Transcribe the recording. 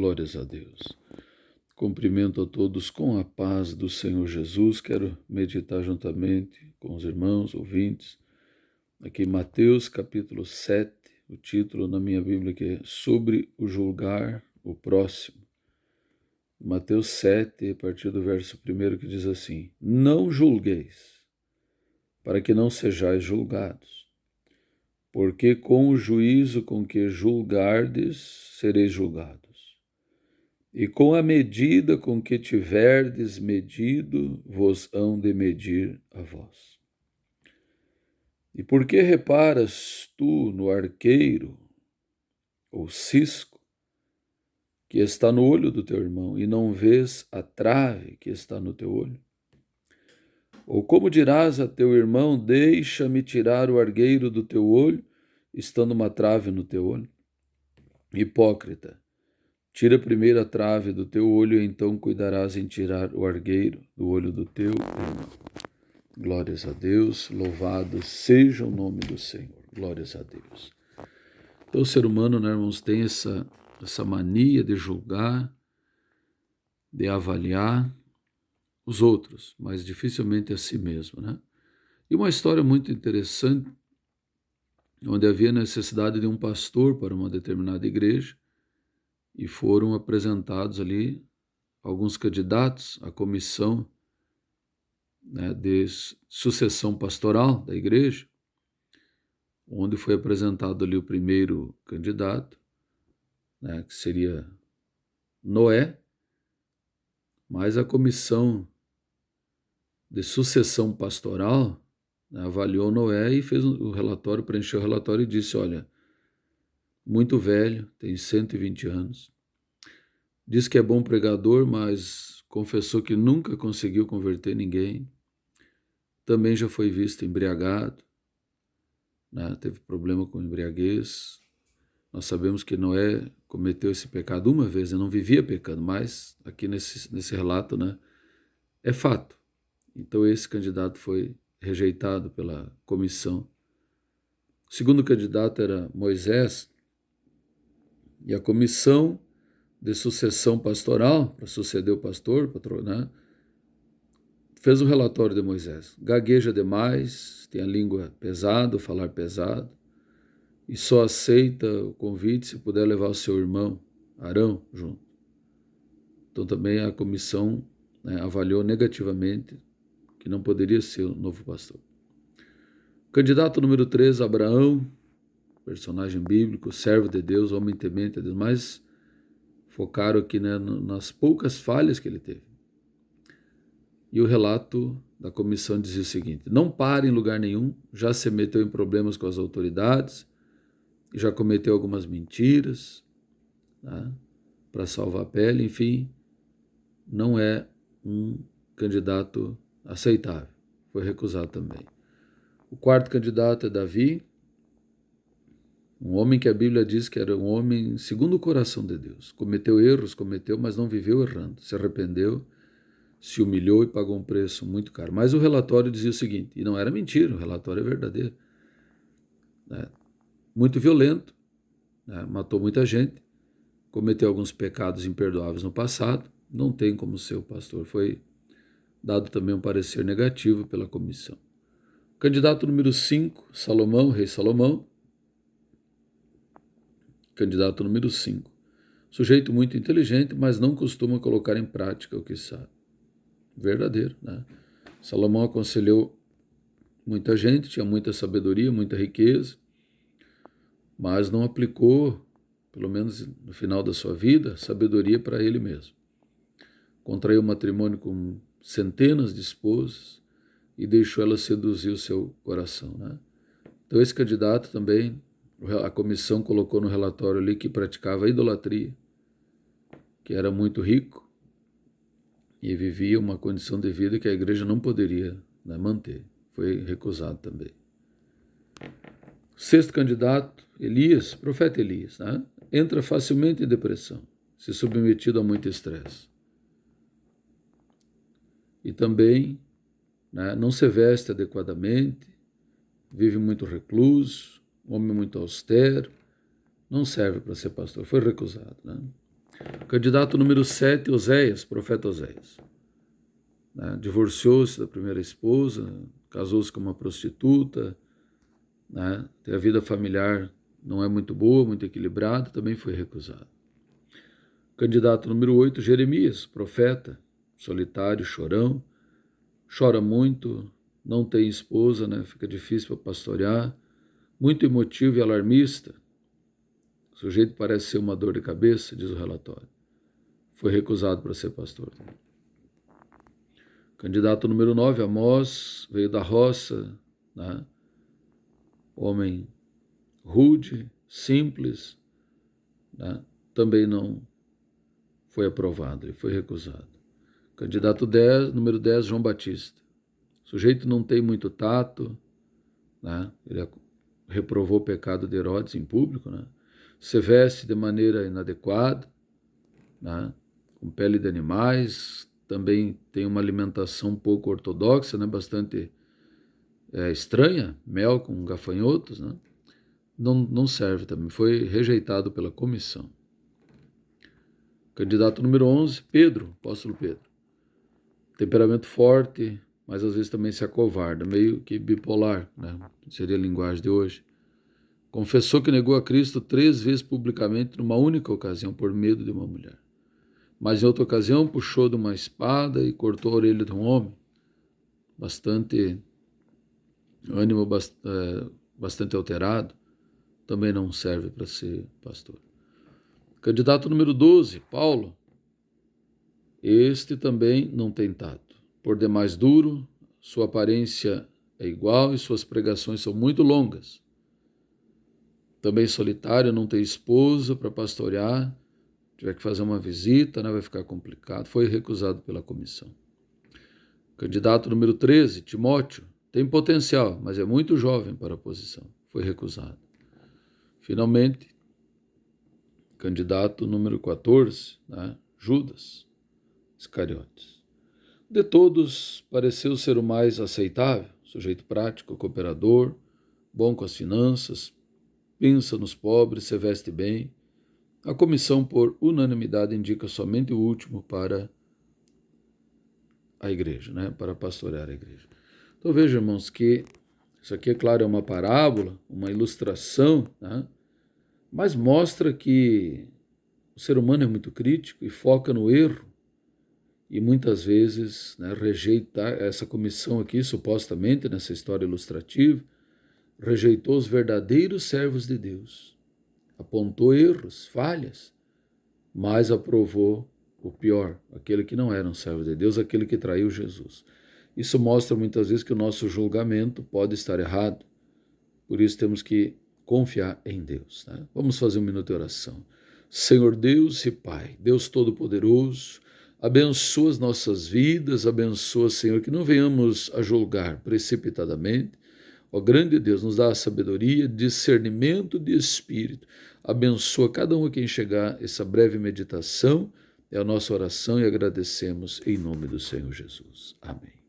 Glórias a Deus. Cumprimento a todos com a paz do Senhor Jesus. Quero meditar juntamente com os irmãos, ouvintes, aqui em Mateus capítulo 7, o título na minha Bíblia que é Sobre o julgar o próximo. Mateus 7, a partir do verso 1 que diz assim: Não julgueis, para que não sejais julgados, porque com o juízo com que julgardes, sereis julgados. E com a medida com que tiverdes medido, vos hão de medir a vós. E por que reparas tu no arqueiro, ou cisco, que está no olho do teu irmão, e não vês a trave que está no teu olho? Ou como dirás a teu irmão, deixa-me tirar o argueiro do teu olho, estando uma trave no teu olho? Hipócrita, tira primeiro a trave do teu olho, e então cuidarás em tirar o argueiro do olho do teu irmão. Glórias a Deus, louvado seja o nome do Senhor. Glórias a Deus. Então, o ser humano, né, irmãos, tem essa mania de julgar, de avaliar os outros, mas dificilmente a si mesmo, né? E uma história muito interessante, onde havia necessidade de um pastor para uma determinada igreja, e foram apresentados ali alguns candidatos à comissão, né, de sucessão pastoral da igreja, onde foi apresentado ali o primeiro candidato, né, que seria Noé, mas a comissão de sucessão pastoral, né, avaliou Noé e fez o relatório, preencheu o relatório e disse: olha, muito velho, tem 120 anos, diz que é bom pregador, mas confessou que nunca conseguiu converter ninguém, também já foi visto embriagado, né, teve problema com embriaguez. Nós sabemos que Noé cometeu esse pecado uma vez, ele não vivia pecando, mas aqui nesse relato, né, é fato. Então esse candidato foi rejeitado pela comissão. O segundo candidato era Moisés, e a comissão de sucessão pastoral, para suceder o pastor, né, fez um relatório de Moisés. Gagueja demais, tem a língua pesada, o falar pesado, e só aceita o convite se puder levar o seu irmão, Arão, junto. Então também a comissão, né, avaliou negativamente que não poderia ser o novo pastor. Candidato número 3, Abraão, personagem bíblico, servo de Deus, homem temente a Deus, mas focaram aqui, né, nas poucas falhas que ele teve. E o relato da comissão dizia o seguinte: não para em lugar nenhum, já se meteu em problemas com as autoridades, já cometeu algumas mentiras, né, para salvar a pele, enfim, não é um candidato aceitável. Foi recusado também. O quarto candidato é Davi, um homem que a Bíblia diz que era um homem segundo o coração de Deus. Cometeu erros, mas não viveu errando. Se arrependeu, se humilhou e pagou um preço muito caro. Mas o relatório dizia o seguinte, e não era mentira, o relatório é verdadeiro, né? Muito violento, né? Matou muita gente, cometeu alguns pecados imperdoáveis no passado, não tem como ser o pastor. Foi dado também um parecer negativo pela comissão. Candidato número 5, Salomão, rei Salomão. Candidato número 5. Sujeito muito inteligente, mas não costuma colocar em prática o que sabe. Verdadeiro, né? Salomão aconselhou muita gente, tinha muita sabedoria, muita riqueza, mas não aplicou, pelo menos no final da sua vida, sabedoria para ele mesmo. Contraiu matrimônio com centenas de esposas e deixou ela seduzir o seu coração, né? Então esse candidato também, a comissão colocou no relatório ali que praticava idolatria, que era muito rico e vivia uma condição de vida que a igreja não poderia, né, manter. Foi recusado também. Sexto candidato, Elias, profeta Elias, né? Entra facilmente em depressão, se submetido a muito estresse. E também, né, não se veste adequadamente, vive muito recluso, homem muito austero, não serve para ser pastor, foi recusado, né? Candidato número 7, Oséias, profeta Oséias. Né? Divorciou-se da primeira esposa, casou-se com uma prostituta, né? A vida familiar não é muito boa, muito equilibrada, também foi recusado. Candidato número 8, Jeremias, profeta, solitário, chorão, chora muito, não tem esposa, né? Fica difícil para pastorear, muito emotivo e alarmista. O sujeito parece ser uma dor de cabeça, diz o relatório. Foi recusado para ser pastor. Candidato número 9, Amós, veio da roça, né? Homem rude, simples, né? Também não foi aprovado, ele foi recusado. Candidato 10, número 10, João Batista. O sujeito não tem muito tato, né? Ele reprovou o pecado de Herodes em público, né? Se veste de maneira inadequada, né? Com pele de animais, também tem uma alimentação pouco ortodoxa, né? Bastante estranha, mel com gafanhotos, né? Não serve também, foi rejeitado pela comissão. Candidato número 11, Pedro, apóstolo Pedro. Temperamento forte, mas às vezes também se acovarda, meio que bipolar, né? Seria a linguagem de hoje. Confessou que negou a Cristo 3 vezes publicamente numa única ocasião, por medo de uma mulher. Mas em outra ocasião puxou de uma espada e cortou a orelha de um homem. Ânimo bastante alterado, também não serve para ser pastor. Candidato número 12, Paulo. Este também não tem tato. Por demais duro, sua aparência é igual e suas pregações são muito longas. Também solitário, não tem esposa para pastorear, tiver que fazer uma visita, né, vai ficar complicado. Foi recusado pela comissão. Candidato número 13, Timóteo. Tem potencial, mas é muito jovem para a posição. Foi recusado. Finalmente, candidato número 14, né, Judas Iscariotes. De todos, pareceu ser o mais aceitável, sujeito prático, cooperador, bom com as finanças, pensa nos pobres, se veste bem. A comissão, por unanimidade, indica somente o último para a igreja, né, para pastorear a igreja. Então veja, irmãos, que isso aqui, é claro, é uma parábola, uma ilustração, né, mas mostra que o ser humano é muito crítico e foca no erro e muitas vezes, né, rejeita essa comissão aqui, supostamente, nessa história ilustrativa, rejeitou os verdadeiros servos de Deus, apontou erros, falhas, mas aprovou o pior, aquele que não era um servo de Deus, aquele que traiu Jesus. Isso mostra muitas vezes que o nosso julgamento pode estar errado, por isso temos que confiar em Deus. Né? Vamos fazer um minuto de oração. Senhor Deus e Pai, Deus Todo-Poderoso, abençoa as nossas vidas, abençoa, Senhor, que não venhamos a julgar precipitadamente. Ó grande Deus, nos dá a sabedoria, discernimento de espírito. Abençoa cada um a quem chegar essa breve meditação. É a nossa oração e agradecemos em nome do Senhor Jesus. Amém.